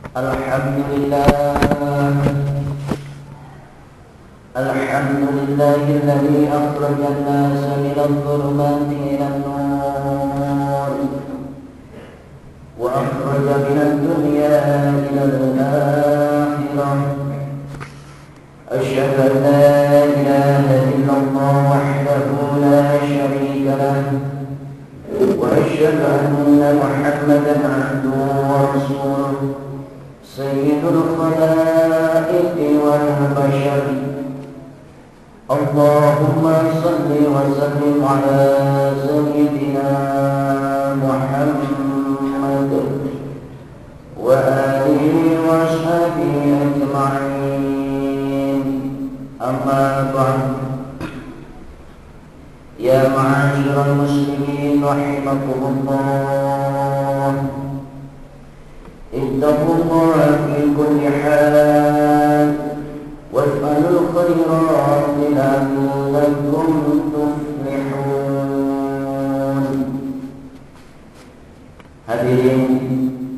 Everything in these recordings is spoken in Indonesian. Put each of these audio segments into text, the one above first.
Alhamdulillah alladzi akhrajan nasa minadh dhulumati ilan nur wa akhraja minad dunya ilal akhirah. Asyhadu an la ilaha illallah wahdahu la syarika lahu wa asyhadu anna Muhammadan abduhu wa rasuluh sayyidul khalaiqi wal bashar. Allahumma salli wa sallim ala sayyidina Muhammad wa alihi wa ashabihi ajma'in. Amma ba'd. Ya ma'asyiral muslimin rahimakumullah, ittaqullaha fi kulli hal waf'alul khairat la'allakum tuflihun. Hadirin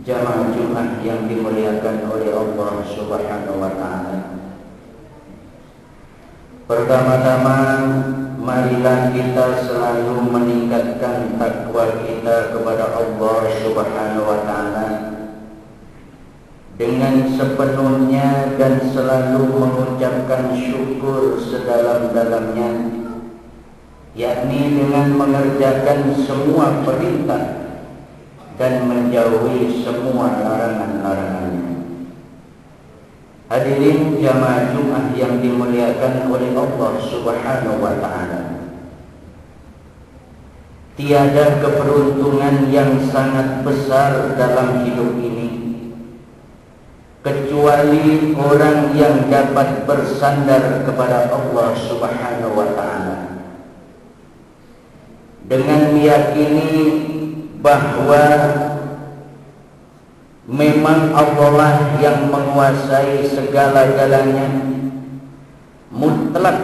jamaah Jumat yang dimuliakan oleh Allah Subhanahu wa taala. Pertama-tama marilah kita selalu meningkatkan takwa kita kepada Allah Subhanahu wa taala dengan sepenuhnya dan selalu mengucapkan syukur sedalam-dalamnya, yakni dengan mengerjakan semua perintah dan menjauhi semua larangan-larangannya. Hadirin jamaah Jumat yang dimuliakan oleh Allah Subhanahu wa taala. Tiada keberuntungan yang sangat besar dalam hidup ini kecuali orang yang dapat bersandar kepada Allah Subhanahu wa taala dengan meyakini bahwa memang Allah yang menguasai segala-galanya, mutlak,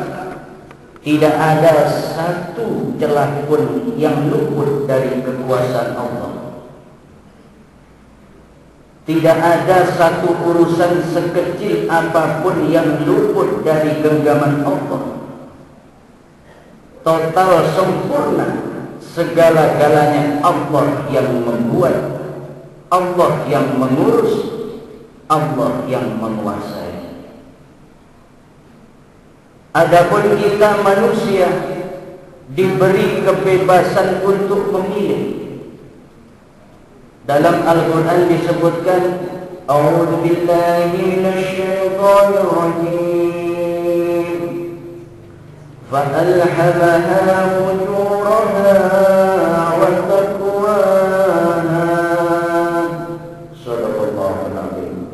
tidak ada satu celah pun yang luput dari kekuasaan Allah. Tidak ada satu urusan sekecil apapun yang luput dari genggaman Allah. Total sempurna, segala-galanya Allah yang membuat, Allah yang mengurus, Allah yang menguasai. Adapun kita manusia diberi kebebasan untuk memilih. Dalam Al-Quran disebutkan, A'udzu billahi minasyaitonir rajim. Fa'alhamaha fujuraha wa taqwaha. Shadaqallahul azim.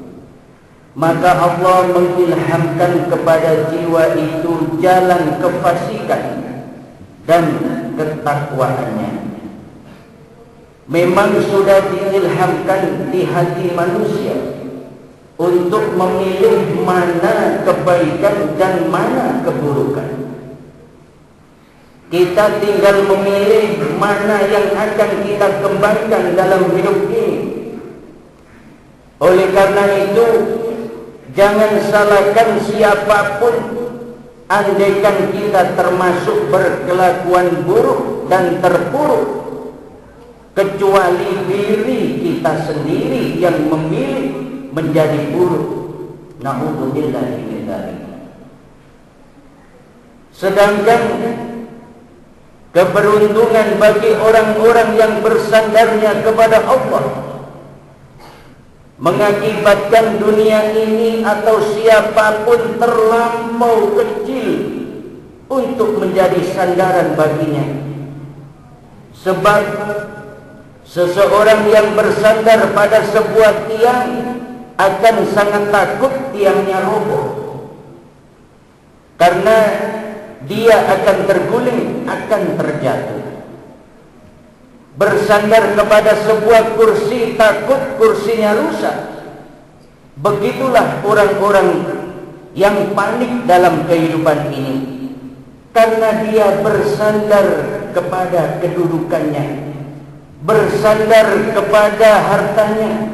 Maka Allah mengilhamkan kepada jiwa itu jalan kefasikan dan ketakwaannya. Memang sudah diilhamkan di hati manusia untuk memilih mana kebaikan dan mana keburukan. Kita tinggal memilih mana yang akan kita kembangkan dalam hidup ini. Oleh karena itu, jangan salahkan siapapun andaikan kita termasuk berkelakuan buruk dan terpuruk, kecuali diri kita sendiri yang memilih menjadi buruk. Na'udzubillahi min dzalik. Sedangkan keberuntungan bagi orang-orang yang bersandarnya kepada Allah mengakibatkan dunia ini atau siapapun terlampau kecil untuk menjadi sandaran baginya. Sebab seseorang yang bersandar pada sebuah tiang akan sangat takut tiangnya roboh, karena dia akan terguling, akan terjatuh. Bersandar kepada sebuah kursi, takut kursinya rusak. Begitulah orang-orang yang panik dalam kehidupan ini, karena dia bersandar kepada kedudukannya, bersandar kepada hartanya,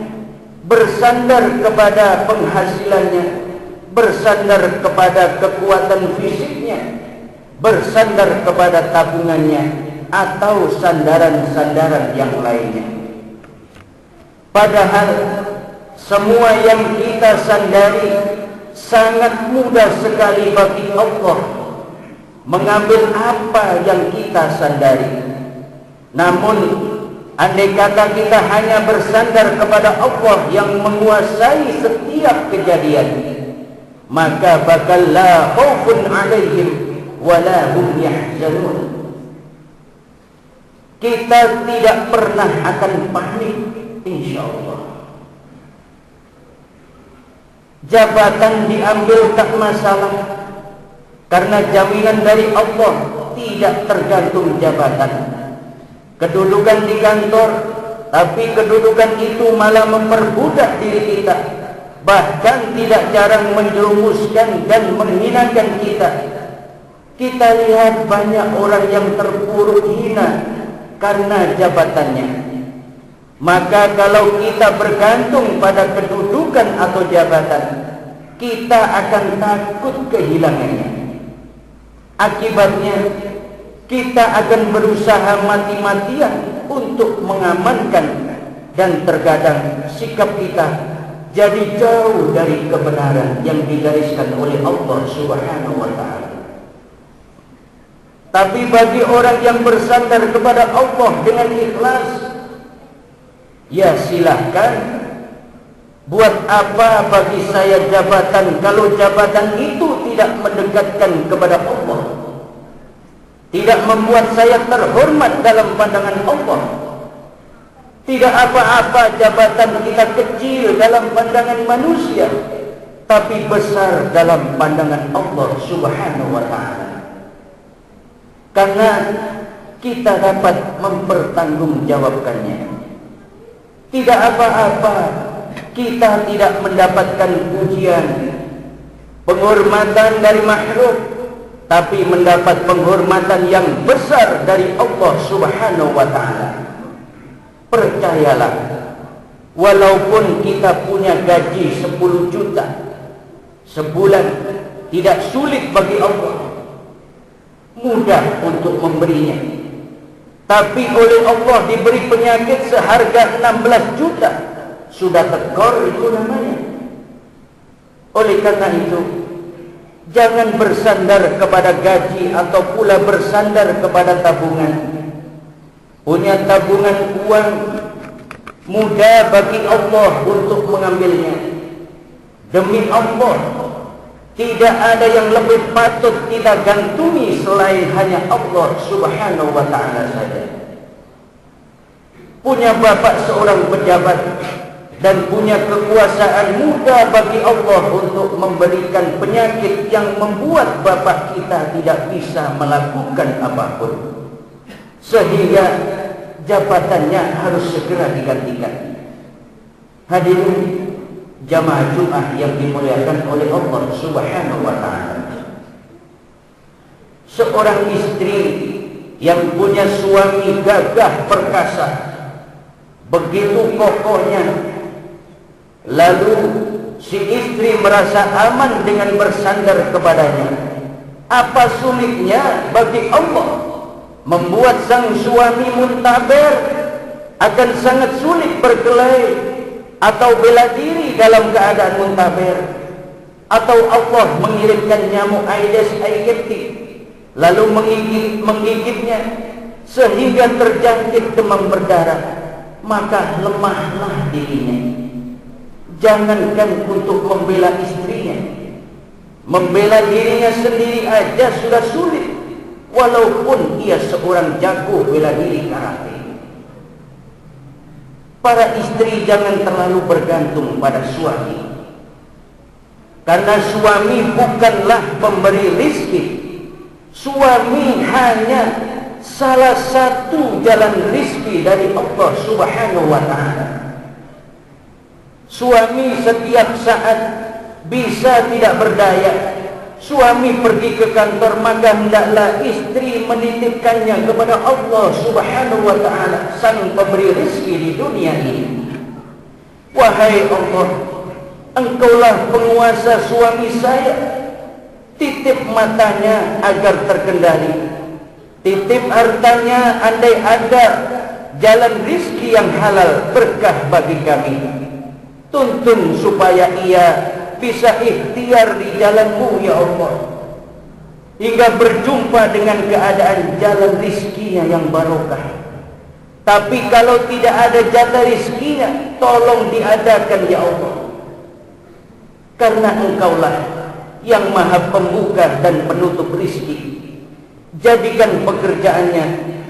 bersandar kepada penghasilannya, bersandar kepada kekuatan fisiknya, bersandar kepada tabungannya, atau sandaran-sandaran yang lainnya. Padahal semua yang kita sandari sangat mudah sekali bagi Allah mengambil apa yang kita sandari. Namun andai kata kita hanya bersandar kepada Allah yang menguasai setiap kejadian, maka bakal la khaufun alaihim wa la hum yahzanun. Kita tidak pernah akan panik, insyaallah. Jabatan diambil tak masalah, karena jaminan dari Allah tidak tergantung jabatan. Kedudukan di kantor, tapi kedudukan itu malah memperbudak diri kita, bahkan tidak jarang menjerumuskan dan menghinakan kita. Kita lihat banyak orang yang terpuruk hina karena jabatannya. Maka kalau kita bergantung pada kedudukan atau jabatan, kita akan takut kehilangannya. Akibatnya kita akan berusaha mati-matian untuk mengamankan, dan terkadang sikap kita jadi jauh dari kebenaran yang digariskan oleh Allah Subhanahu wa ta'ala. Tapi bagi orang yang bersandar kepada Allah dengan ikhlas, ya silahkan. Buat apa bagi saya jabatan kalau jabatan itu tidak mendekatkan kepada Allah, tidak membuat saya terhormat dalam pandangan Allah. Tidak apa-apa jabatan kita kecil dalam pandangan manusia, tapi besar dalam pandangan Allah Subhanahu wa ta'ala. Karena kita dapat mempertanggungjawabkannya. Tidak apa-apa kita tidak mendapatkan pujian, penghormatan dari makhluk, tapi mendapat penghormatan yang besar dari Allah Subhanahu wa ta'ala. Percayalah, walaupun kita punya gaji 10 juta sebulan, tidak sulit bagi Allah, mudah untuk memberinya. Tapi oleh Allah diberi penyakit seharga 16 juta, sudah tekor itu namanya. Oleh karena itu, jangan bersandar kepada gaji atau pula bersandar kepada tabungan. Punya tabungan uang mudah bagi Allah untuk mengambilnya. Demi Allah, tidak ada yang lebih patut kita gantungi selain hanya Allah Subhanahu wa ta'ala saja. Punya bapak seorang pejabat dan punya kekuasaan mudah bagi Allah untuk memberikan penyakit yang membuat bapak kita tidak bisa melakukan apapun, sehingga jabatannya harus segera digantikan. Hadirin jamaah Jumat yang dimuliakan oleh Allah Subhanahu wa ta'ala, seorang istri yang punya suami gagah perkasa, begitu kokohnya, lalu si istri merasa aman dengan bersandar kepadanya. Apa sulitnya bagi Allah membuat sang suami muntaber? Akan sangat sulit berkelahi atau bela diri dalam keadaan muntaber. Atau Allah mengirimkan nyamuk Aedes aegypti lalu menggigitnya sehingga terjangkit demam berdarah, maka lemahlah dirinya. Jangankan untuk membela istrinya, membela dirinya sendiri aja sudah sulit, walaupun ia seorang jago bela diri karate. Para istri jangan terlalu bergantung pada suami, karena suami bukanlah pemberi rizki. Suami hanya salah satu jalan rizki dari Allah Subhanahu wa ta'ala. Suami setiap saat bisa tidak berdaya. Suami pergi ke kantor, maka hendaklah istri menitipkannya kepada Allah Subhanahu wa ta'ala, sang pemberi rezeki di dunia ini. Wahai Allah, Engkaulah penguasa suami saya. Titip matanya agar terkendali, titip hartanya andai ada jalan rizki yang halal berkah bagi kami. Tuntun supaya ia bisa ikhtiar di jalan-Mu ya Allah, hingga berjumpa dengan keadaan jalan rizkinya yang barokah. Tapi kalau tidak ada jalan rizkinya, tolong diadakan ya Allah, karena Engkaulah yang maha pembuka dan penutup rizki. Jadikan pekerjaannya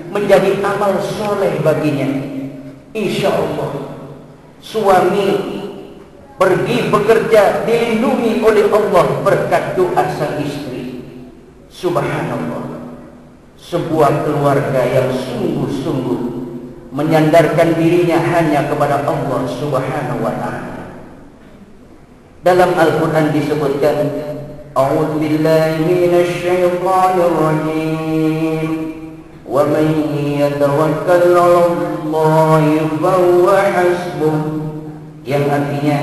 menjadi amal soleh baginya. Insya Allah suami pergi bekerja dilindungi oleh Allah berkat doa sang istri. Subhanallah, sebuah keluarga yang sungguh-sungguh menyandarkan dirinya hanya kepada Allah Subhanahu wa ta'ala. Dalam Al-Quran disebutkan, A'udzu billahi minasy syaithanir rajim. Wa man yatawakkal 'alallahi fahuwa hasbuh. Yang artinya,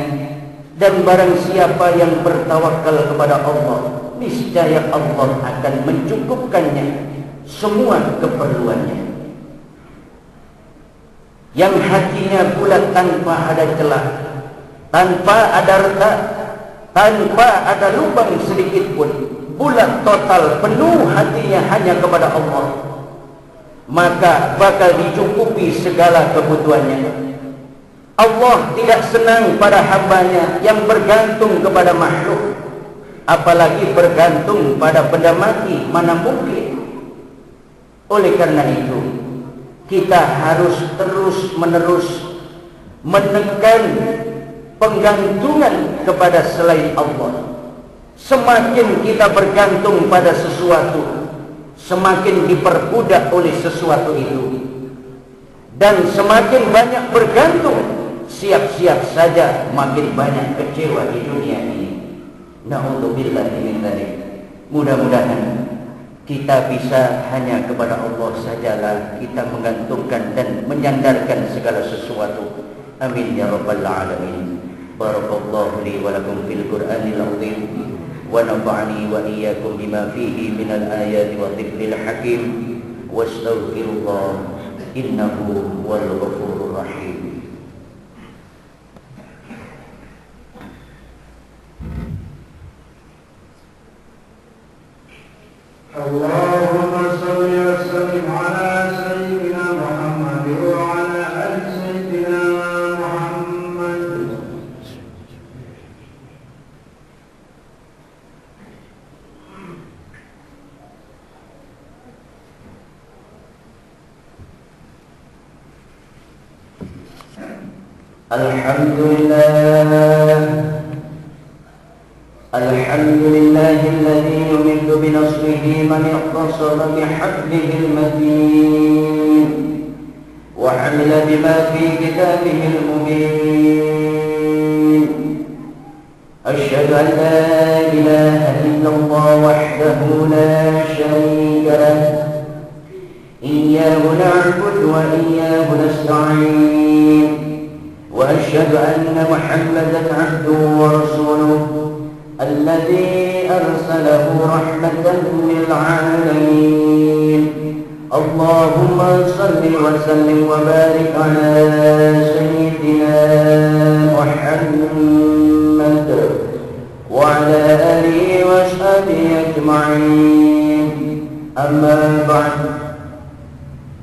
dan barang siapa yang bertawakal kepada Allah, niscaya Allah akan mencukupkannya semua keperluannya. Yang hatinya bulat tanpa ada celah, tanpa ada retak, tanpa ada lubang sedikit pun, bulat total, penuh hatinya hanya kepada Allah, maka bakal dicukupi segala kebutuhannya. Allah tidak senang pada hambanya yang bergantung kepada makhluk, apalagi bergantung pada benda mati, mana mungkin. Oleh karena itu, kita harus terus-menerus menekan penggantungan kepada selain Allah. Semakin kita bergantung pada sesuatu, semakin diperbudak oleh sesuatu itu. Dan semakin banyak bergantung, siap-siap saja makin banyak kecewa di dunia ini. Na'udzubillahi min dzalik. Mudah-mudahan kita bisa hanya kepada Allah sajalah kita menggantungkan dan menyandarkan segala sesuatu. Amin ya rabbal alamin. Barakallahu li wa lakum fil Qur'anil azim wa nafa'ani wa iyyakum bima fihi minal ayati wa dhikril hakim. Wastaghfirullah innahu wal ghafurur rahim. Allahumma salli wa sallim ala sayyidina Muhammad wa ala ali sayyidina Muhammad. Alhamdulillah, alhamdulillahilladzi yumiddu binasrihi man iqtasara bihablihil matin wa 'amila bima fi kitabihil mubin. Asyhadu an la ilaha illallah wahdahu la syarika lah, iyyahu na'budu wa iyyahu nasta'in. Wa asyhadu anna Muhammadan 'abduhu wa rasuluhu الذي أرسله رحمة للعالمين. اللهم صل وسلم وبارك على سيدنا محمد وعلى آله وصحبه أجمعين. أما بعد،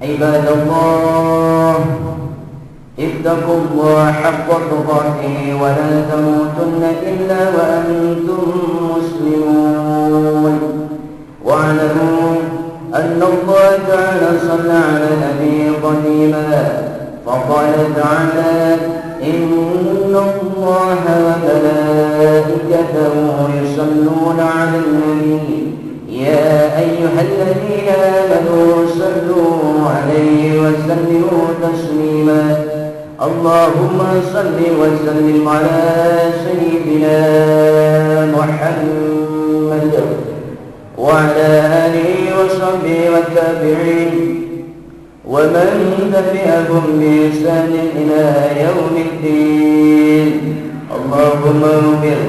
عباد الله، اتقوا الله حق تقاته ولا تموتن إلا وأنتم مسلمون. واعلموا أن الله تعالى صلى على النبي قديما فقال تعالى: إن الله وملائكته يصلون على النبي يا أيها الذين آمنوا صلوا عليه وسلموا تسليما. اللهم صل وسلم على سيدنا محمد وعلى آله وصحبه والتابعين ومن تبعهم بإحسان إلى يوم الدين. اللهم اغفر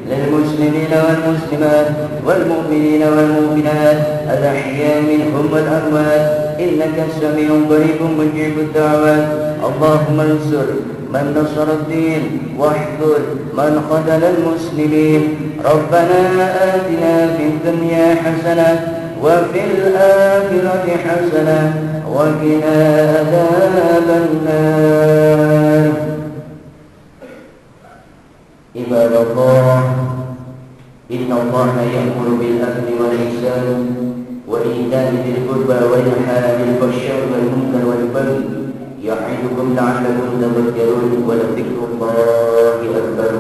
للمسلمين والمسلمات والمؤمنين والمؤمنات الأحياء منهم والأموات إنك سميع قريب مجيب الدعوات. اللهم انصر من نصر الدين واحذر من خذل المسلمين. ربنا آتنا في الدنيا حسنة وفي الآخرة حسنة وقنا عذاب النار. عباد الله، إن الله يأمر بالعدل والإحسان وإيتاء ذي القربى وينهى عن الفحشاء والمنكر والبغي يعظكم لعلكم تذكرون ولذكر الله أكبر.